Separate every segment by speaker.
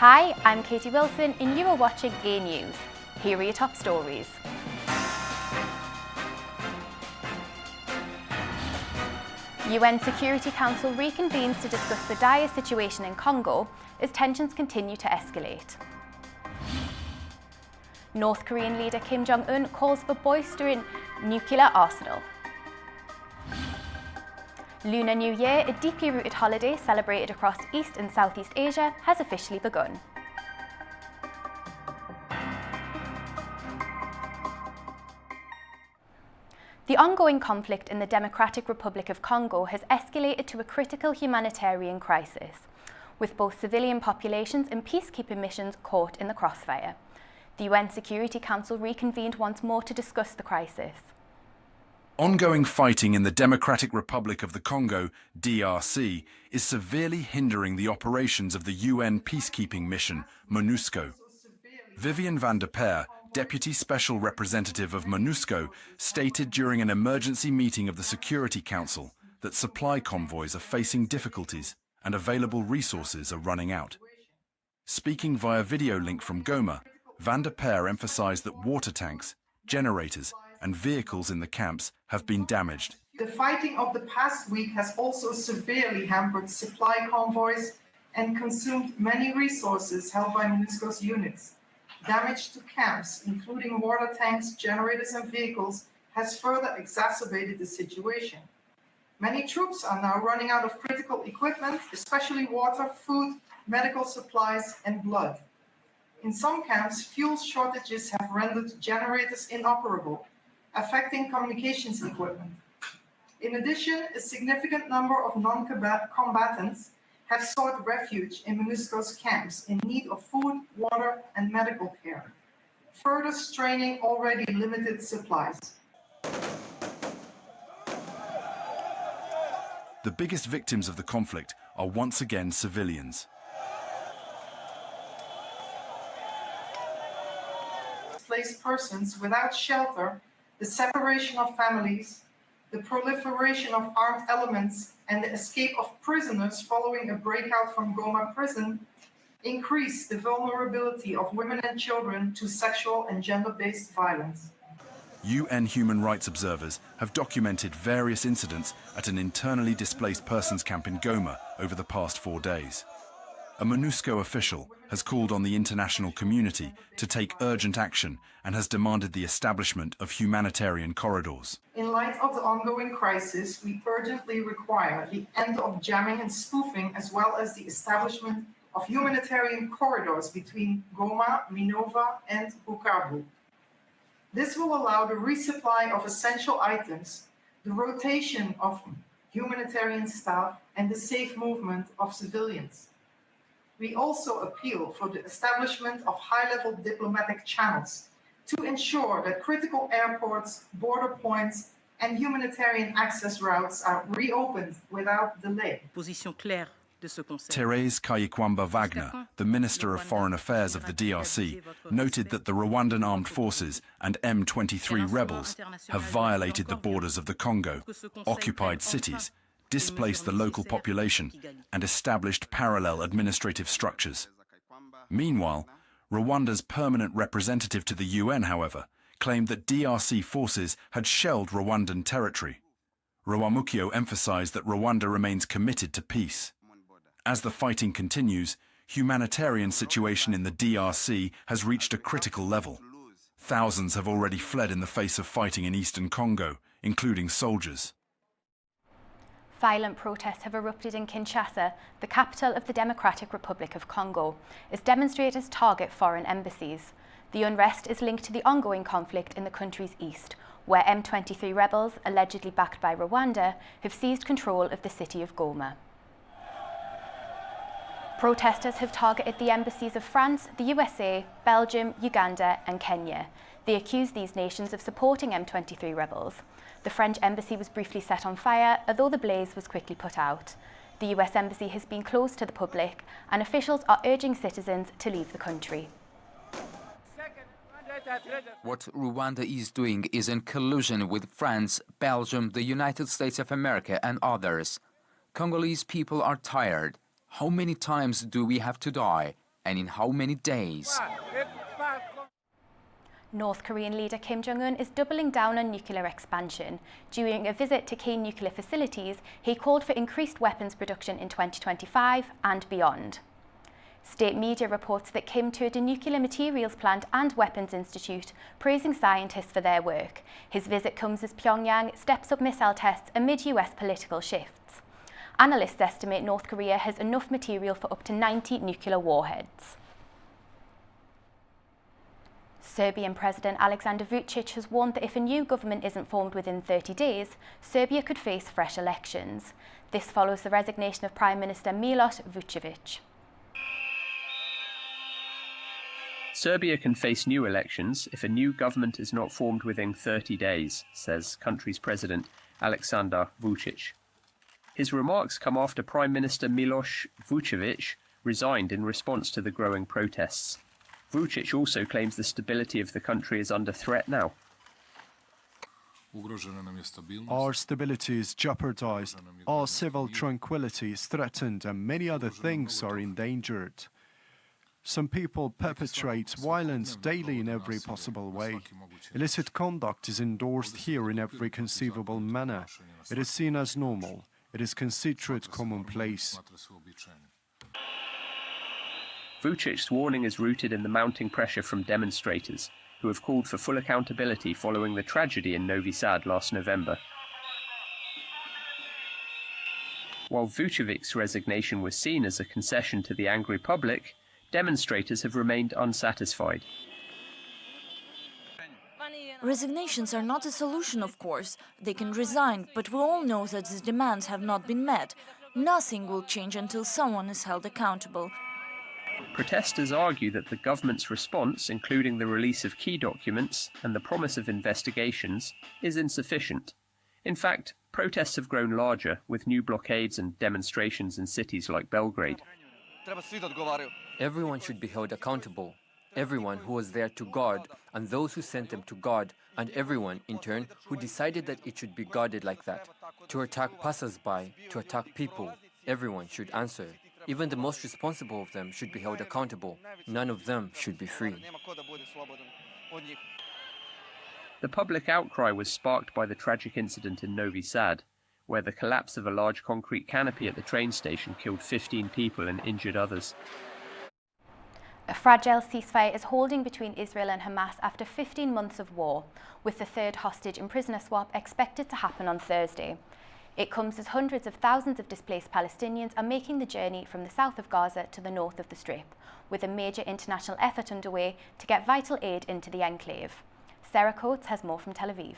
Speaker 1: Hi, I'm Katie Wilson and you are watching A News. Here are your top stories. UN Security Council reconvenes to discuss the dire situation in Congo as tensions continue to escalate. North Korean leader Kim Jong-un calls for boistering nuclear arsenal. Lunar New Year, a deeply rooted holiday celebrated across East and Southeast Asia, has officially begun. The ongoing conflict in the Democratic Republic of Congo has escalated to a critical humanitarian crisis, with both civilian populations and peacekeeping missions caught in the crossfire. The UN Security Council reconvened once more to discuss the crisis.
Speaker 2: Ongoing fighting in the Democratic Republic of the Congo, DRC, is severely hindering the operations of the UN peacekeeping mission, MONUSCO. Viviane van der Peer, Deputy Special Representative of MONUSCO, stated during an emergency meeting of the Security Council that supply convoys are facing difficulties and available resources are running out. Speaking via video link from Goma, van der Peer emphasized that water tanks, generators, and vehicles in the camps have been damaged.
Speaker 3: The fighting of the past week has also severely hampered supply convoys and consumed many resources held by MONUSCO's units. Damage to camps, including water tanks, generators, and vehicles, has further exacerbated the situation. Many troops are now running out of critical equipment, especially water, food, medical supplies, and blood. In some camps, fuel shortages have rendered generators inoperable, affecting communications equipment. In addition, a significant number of non-combatants have sought refuge in MONUSCO's camps in need of food, water, and medical care, further straining already limited supplies.
Speaker 2: The biggest victims of the conflict are once again civilians.
Speaker 3: Displaced persons without shelter, the separation of families, the proliferation of armed elements, and the escape of prisoners following a breakout from Goma prison increase the vulnerability of women and children to sexual and gender-based violence.
Speaker 2: UN human rights observers have documented various incidents at an internally displaced persons camp in Goma over the past 4 days. A MONUSCO official has called on the international community to take urgent action and has demanded the establishment of humanitarian corridors.
Speaker 3: In light of the ongoing crisis, we urgently require the end of jamming and spoofing, as well as the establishment of humanitarian corridors between Goma, Minova, and Bukavu. This will allow the resupply of essential items, the rotation of humanitarian staff, and the safe movement of civilians. We also appeal for the establishment of high-level diplomatic channels to ensure that critical airports, border points, and humanitarian access routes are reopened without delay.
Speaker 2: Thérèse Kayikwamba Wagner, the Minister of Foreign Affairs of the DRC, noted that the Rwandan armed forces and M23 rebels have violated the borders of the Congo, occupied cities, displaced the local population, and established parallel administrative structures. Meanwhile, Rwanda's permanent representative to the UN, however, claimed that DRC forces had shelled Rwandan territory. Rwamukio emphasized that Rwanda remains committed to peace. As the fighting continues, humanitarian situation in the DRC has reached a critical level. Thousands have already fled in the face of fighting in eastern Congo, including soldiers.
Speaker 1: Violent protests have erupted in Kinshasa, the capital of the Democratic Republic of Congo, as demonstrators target foreign embassies. The unrest is linked to the ongoing conflict in the country's east, where M23 rebels, allegedly backed by Rwanda, have seized control of the city of Goma. Protesters have targeted the embassies of France, the USA, Belgium, Uganda, and Kenya. They accuse these nations of supporting M23 rebels. The French embassy was briefly set on fire, although the blaze was quickly put out. The US embassy has been closed to the public, and officials are urging citizens to leave the country.
Speaker 4: What Rwanda is doing is in collusion with France, Belgium, the United States of America, and others. Congolese people are tired. How many times do we have to die? and in how many days?
Speaker 1: North Korean leader Kim Jong-un is doubling down on nuclear expansion. During a visit to key nuclear facilities, he called for increased weapons production in 2025 and beyond. State media reports that Kim toured a nuclear materials plant and weapons institute, praising scientists for their work. His visit comes as Pyongyang steps up missile tests amid US political shifts. Analysts estimate North Korea has enough material for up to 90 nuclear warheads. Serbian President Aleksandar Vučić has warned that if a new government isn't formed within 30 days, Serbia could face fresh elections. This follows the resignation of Prime Minister Miloš Vučević.
Speaker 5: Serbia can face new elections if a new government is not formed within 30 days, says country's president Aleksandar Vučić. His remarks come after Prime Minister Miloš Vučević resigned in response to the growing protests. Vučić also claims the stability of the country is under threat now.
Speaker 6: Our stability is jeopardized, our civil tranquility is threatened, and many other things are endangered. Some people perpetrate violence daily in every possible way. Illicit conduct is endorsed here in every conceivable manner. It is seen as normal. It is considered commonplace.
Speaker 5: Vučic's warning is rooted in the mounting pressure from demonstrators, who have called for full accountability following the tragedy in Novi Sad last November. While Vučevic's resignation was seen as a concession to the angry public, demonstrators have remained unsatisfied.
Speaker 7: Resignations are not a solution, of course. They can resign, but we all know that the demands have not been met. Nothing will change until someone is held accountable.
Speaker 5: Protesters argue that the government's response, including the release of key documents and the promise of investigations, is insufficient. In fact, protests have grown larger, with new blockades and demonstrations in cities like Belgrade.
Speaker 8: Everyone should be held accountable. Everyone who was there to guard, and those who sent them to guard, and everyone, in turn, who decided that it should be guarded like that. To attack passers-by, to attack people, everyone should answer. Even the most responsible of them should be held accountable. None of them should be free.
Speaker 5: The public outcry was sparked by the tragic incident in Novi Sad, where the collapse of a large concrete canopy at the train station killed 15 people and injured others.
Speaker 1: A fragile ceasefire is holding between Israel and Hamas after 15 months of war, with the third hostage and prisoner swap expected to happen on Thursday. It comes as hundreds of thousands of displaced Palestinians are making the journey from the south of Gaza to the north of the Strip, with a major international effort underway to get vital aid into the enclave. Sarah Coates has more from Tel Aviv.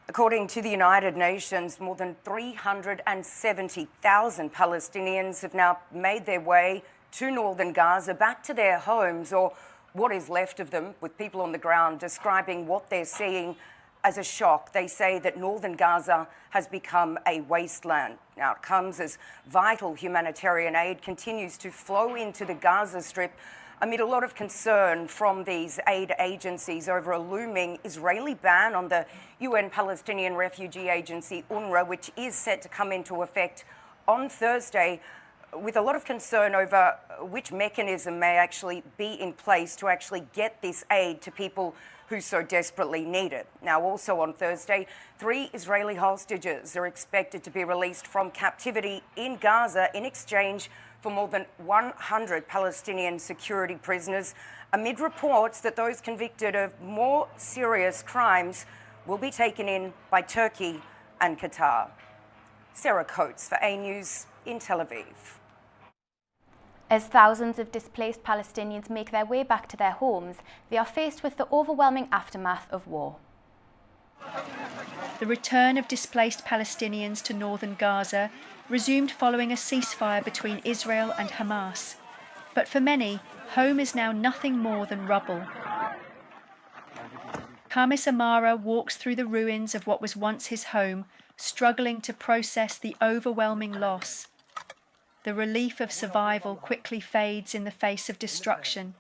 Speaker 9: According to the United Nations, more than 370,000 Palestinians have now made their way to northern Gaza, back to their homes, or what is left of them, with people on the ground describing what they're seeing as a shock. They say that northern Gaza has become a wasteland. Now, it comes as vital humanitarian aid continues to flow into the Gaza Strip amid a lot of concern from these aid agencies over a looming Israeli ban on the UN Palestinian Refugee Agency, UNRWA, which is set to come into effect on Thursday, with a lot of concern over which mechanism may actually be in place to actually get this aid to people who so desperately need it. Now, also on Thursday, 3 Israeli hostages are expected to be released from captivity in Gaza in exchange for more than 100 Palestinian security prisoners, amid reports that those convicted of more serious crimes will be taken in by Turkey and Qatar. Sarah Coates for A News in Tel Aviv.
Speaker 1: As thousands of displaced Palestinians make their way back to their homes, they are faced with the overwhelming aftermath of war.
Speaker 10: The return of displaced Palestinians to northern Gaza resumed following a ceasefire between Israel and Hamas. But for many, home is now nothing more than rubble. Kamis Amara walks through the ruins of what was once his home, struggling to process the overwhelming loss. The relief of survival quickly fades in the face of destruction.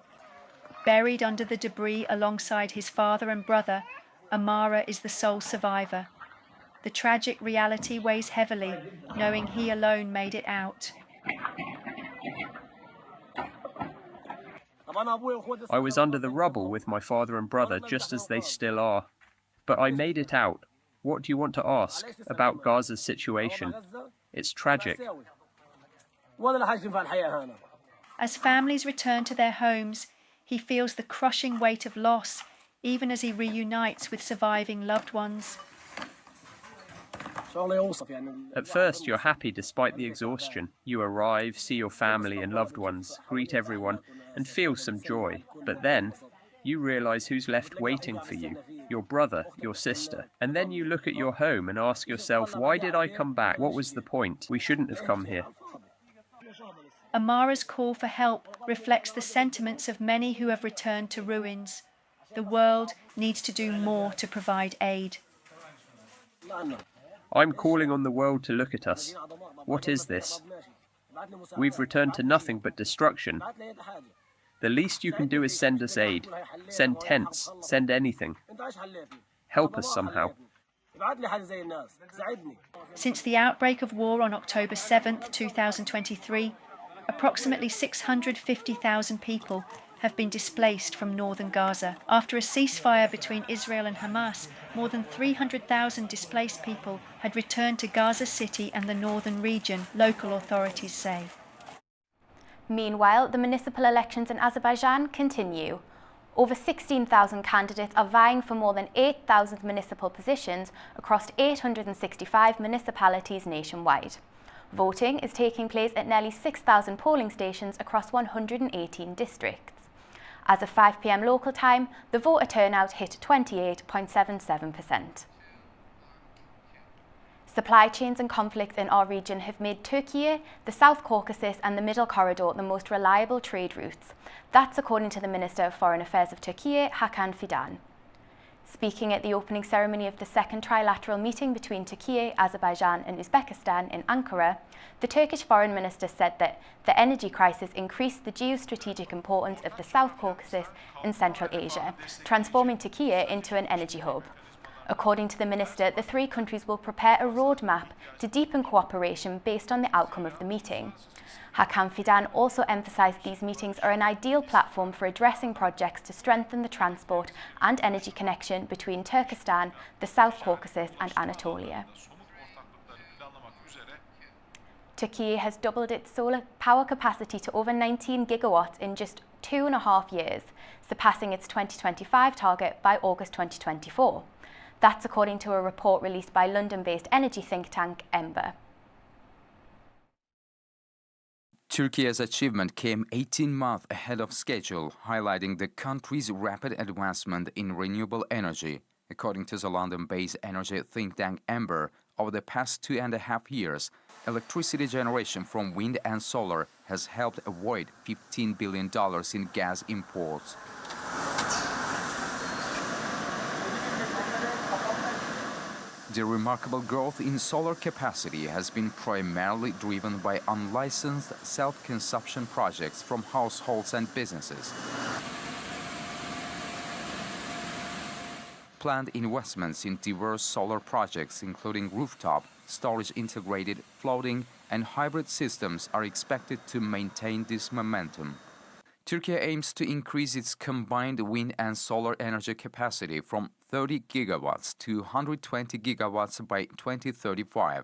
Speaker 10: Buried under the debris alongside his father and brother, Amara is the sole survivor. The tragic reality weighs heavily, knowing he alone made it out.
Speaker 5: I was under the rubble with my father and brother, just as they still are. But I made it out. What do you want to ask about Gaza's situation? It's tragic.
Speaker 10: As families return to their homes, he feels the crushing weight of loss, even as he reunites with surviving loved ones.
Speaker 5: At first, you're happy despite the exhaustion. You arrive, see your family and loved ones, greet everyone, and feel some joy. But then, you realize who's left waiting for you, your brother, your sister. And then you look at your home and ask yourself, why did I come back? What was the point? We shouldn't have come here.
Speaker 10: Amara's call for help reflects the sentiments of many who have returned to ruins. The world needs to do more to provide aid.
Speaker 5: I'm calling on the world to look at us. What is this? We've returned to nothing but destruction. The least you can do is send us aid. Send tents. Send anything. Help us somehow.
Speaker 10: Since the outbreak of war on October 7th, 2023, approximately 650,000 people have been displaced from northern Gaza. After a ceasefire between Israel and Hamas, more than 300,000 displaced people had returned to Gaza City and the northern region, local authorities say.
Speaker 1: Meanwhile, the municipal elections in Azerbaijan continue. Over 16,000 candidates are vying for more than 8,000 municipal positions across 865 municipalities nationwide. Voting is taking place at nearly 6,000 polling stations across 118 districts. As of 5 p.m. local time, the voter turnout hit 28.77%. Supply chains and conflicts in our region have made Turkey, the South Caucasus and the Middle Corridor the most reliable trade routes. That's according to the Minister of Foreign Affairs of Turkey, Hakan Fidan. Speaking at the opening ceremony of the second trilateral meeting between Turkey, Azerbaijan and Uzbekistan in Ankara, the Turkish Foreign Minister said that the energy crisis increased the geostrategic importance of the South Caucasus and Central Asia, transforming Turkey into an energy hub. According to the minister, the three countries will prepare a roadmap to deepen cooperation based on the outcome of the meeting. Hakan Fidan also emphasised these meetings are an ideal platform for addressing projects to strengthen the transport and energy connection between Turkestan, the South Caucasus and Anatolia. Turkey has doubled its solar power capacity to over 19 gigawatts in just 2.5 years, surpassing its 2025 target by August 2024. That's according to a report released by London-based energy think tank Ember.
Speaker 4: Turkey's achievement came 18 months ahead of schedule, highlighting the country's rapid advancement in renewable energy. According to the London-based energy think tank Ember, over the past 2.5 years, electricity generation from wind and solar has helped avoid $15 billion in gas imports. The remarkable growth in solar capacity has been primarily driven by unlicensed self-consumption projects from households and businesses. Planned investments in diverse solar projects, including rooftop, storage-integrated, floating, and hybrid systems, are expected to maintain this momentum. Turkey aims to increase its combined wind and solar energy capacity from 30 gigawatts to 120 gigawatts by 2035.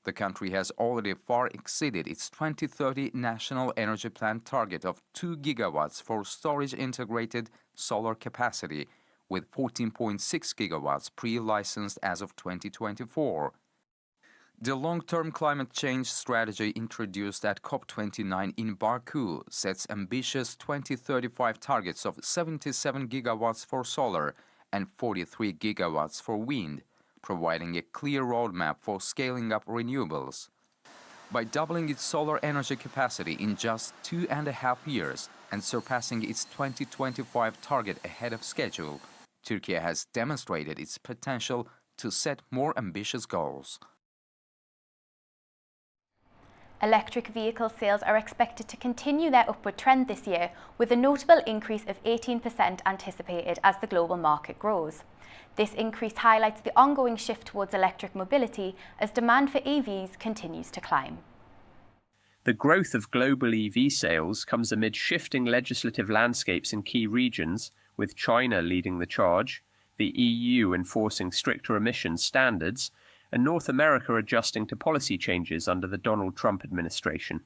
Speaker 4: The country has already far exceeded its 2030 National Energy Plan target of 2 gigawatts for storage-integrated solar capacity, with 14.6 gigawatts pre-licensed as of 2024. The long-term climate change strategy introduced at COP29 in Baku sets ambitious 2035 targets of 77 gigawatts for solar and 43 gigawatts for wind, providing a clear roadmap for scaling up renewables. By doubling its solar energy capacity in just 2.5 years and surpassing its 2025 target ahead of schedule, Turkey has demonstrated its potential to set more ambitious goals.
Speaker 1: Electric vehicle sales are expected to continue their upward trend this year, with a notable increase of 18% anticipated as the global market grows. This increase highlights the ongoing shift towards electric mobility as demand for EVs continues to climb.
Speaker 5: The growth of global EV sales comes amid shifting legislative landscapes in key regions, with China leading the charge, the EU enforcing stricter emissions standards, and North America adjusting to policy changes under the Donald Trump administration.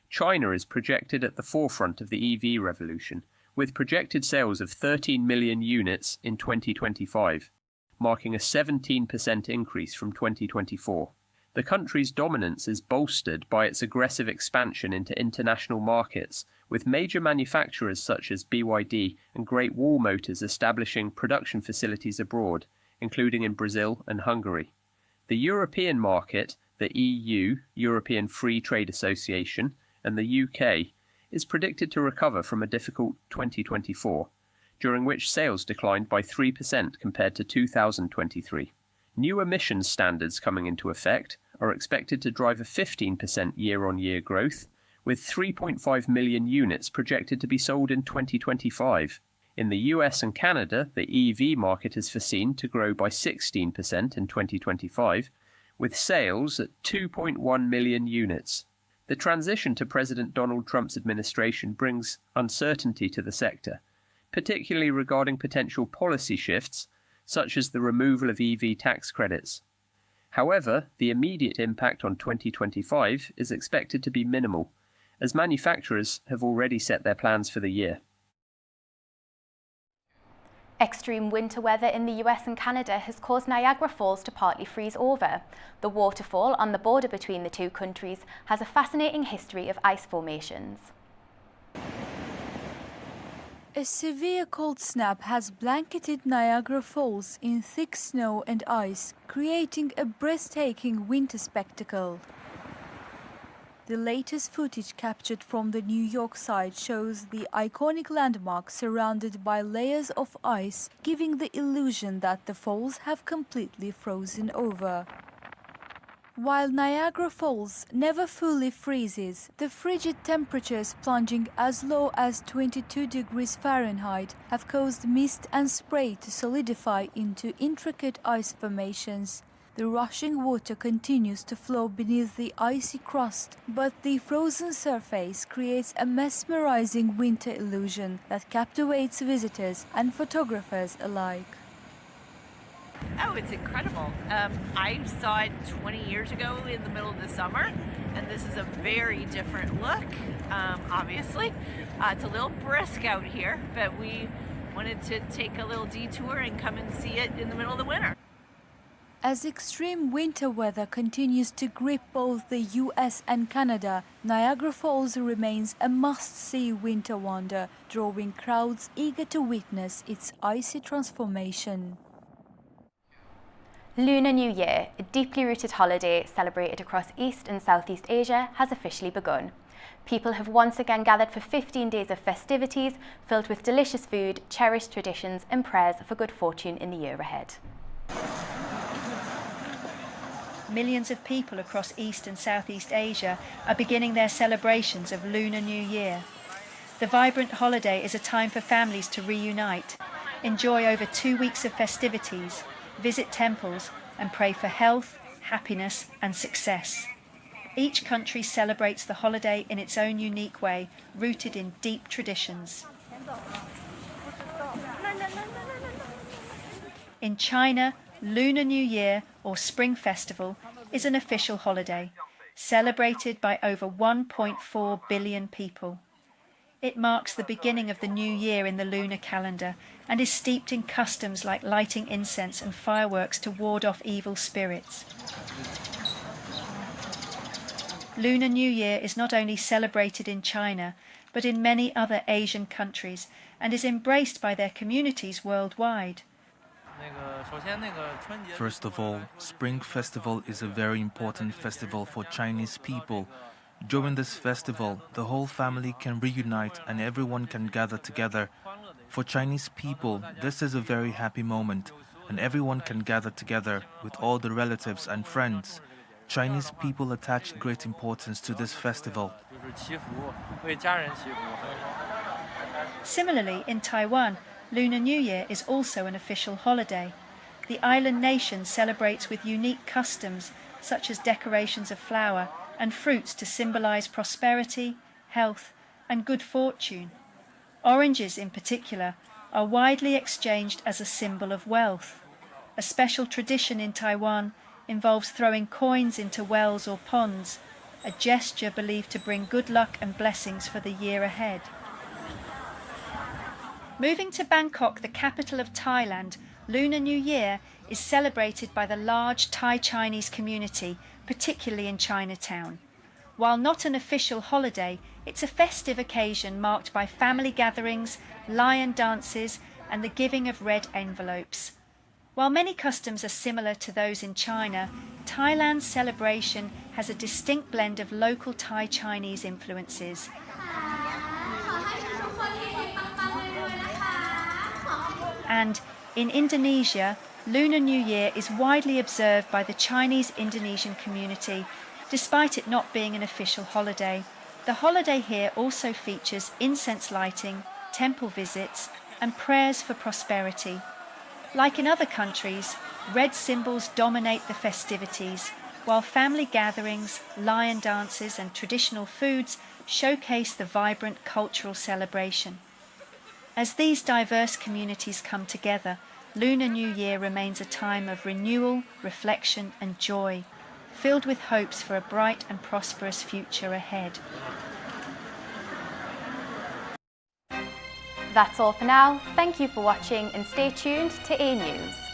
Speaker 5: China is projected at the forefront of the EV revolution, with projected sales of 13 million units in 2025, marking a 17% increase from 2024. The country's dominance is bolstered by its aggressive expansion into international markets, with major manufacturers such as BYD and Great Wall Motors establishing production facilities abroad, including in Brazil and Hungary. The European market, the EU, European Free Trade Association, and the UK, is predicted to recover from a difficult 2024, during which sales declined by 3% compared to 2023. New emissions standards coming into effect are expected to drive a 15% year-on-year growth, with 3.5 million units projected to be sold in 2025. In the US and Canada, the EV market is foreseen to grow by 16% in 2025, with sales at 2.1 million units. The transition to President Donald Trump's administration brings uncertainty to the sector, particularly regarding potential policy shifts, such as the removal of EV tax credits. However, the immediate impact on 2025 is expected to be minimal, as manufacturers have already set their plans for the year.
Speaker 1: Extreme winter weather in the US and Canada has caused Niagara Falls to partly freeze over. The waterfall on the border between the two countries has a fascinating history of ice formations.
Speaker 11: A severe cold snap has blanketed Niagara Falls in thick snow and ice, creating a breathtaking winter spectacle. The latest footage captured from the New York side shows the iconic landmark surrounded by layers of ice, giving the illusion that the falls have completely frozen over. While Niagara Falls never fully freezes, the frigid temperatures plunging as low as 22 degrees Fahrenheit have caused mist and spray to solidify into intricate ice formations. The rushing water continues to flow beneath the icy crust, but the frozen surface creates a mesmerizing winter illusion that captivates visitors and photographers alike.
Speaker 12: Oh, it's incredible. I saw it 20 years ago in the middle of the summer, and this is a very different look, obviously. It's a little brisk out here, but we wanted to take a little detour and come and see it in the middle of the winter.
Speaker 11: As extreme winter weather continues to grip both the US and Canada, Niagara Falls remains a must-see winter wonder, drawing crowds eager to witness its icy transformation.
Speaker 1: Lunar New Year, a deeply rooted holiday celebrated across East and Southeast Asia, has officially begun. People have once again gathered for 15 days of festivities filled with delicious food, cherished traditions and prayers for good fortune in the year ahead.
Speaker 10: Millions of people across East and Southeast Asia are beginning their celebrations of Lunar New Year. The vibrant holiday is a time for families to reunite, enjoy over 2 weeks of festivities, visit temples and pray for health, happiness and success. Each country celebrates the holiday in its own unique way, rooted in deep traditions. In China, Lunar New Year, or Spring Festival, is an official holiday, celebrated by over 1.4 billion people. It marks the beginning of the new year in the lunar calendar and is steeped in customs like lighting incense and fireworks to ward off evil spirits. Lunar New Year is not only celebrated in China, but in many other Asian countries and is embraced by their communities worldwide.
Speaker 13: First of all, Spring Festival is a very important festival for Chinese people. During this festival, the whole family can reunite and everyone can gather together. For Chinese people, this is a very happy moment, and everyone can gather together with all the relatives and friends. Chinese people attach great importance to this festival.
Speaker 10: Similarly, in Taiwan, Lunar New Year is also an official holiday. The island nation celebrates with unique customs, such as decorations of flour and fruits to symbolize prosperity, health, and good fortune. Oranges, in particular, are widely exchanged as a symbol of wealth. A special tradition in Taiwan involves throwing coins into wells or ponds, a gesture believed to bring good luck and blessings for the year ahead. Moving to Bangkok, the capital of Thailand, Lunar New Year is celebrated by the large Thai Chinese community, particularly in Chinatown. While not an official holiday, it's a festive occasion marked by family gatherings, lion dances, and the giving of red envelopes. While many customs are similar to those in China, Thailand's celebration has a distinct blend of local Thai Chinese influences. And in Indonesia, Lunar New Year is widely observed by the Chinese Indonesian community, despite it not being an official holiday. The holiday here also features incense lighting, temple visits, and prayers for prosperity. Like in other countries, red symbols dominate the festivities, while family gatherings, lion dances, and traditional foods showcase the vibrant cultural celebration. As these diverse communities come together, Lunar New Year remains a time of renewal, reflection, and joy, filled with hopes for a bright and prosperous future ahead.
Speaker 1: That's all for now. Thank you for watching and stay tuned to A News.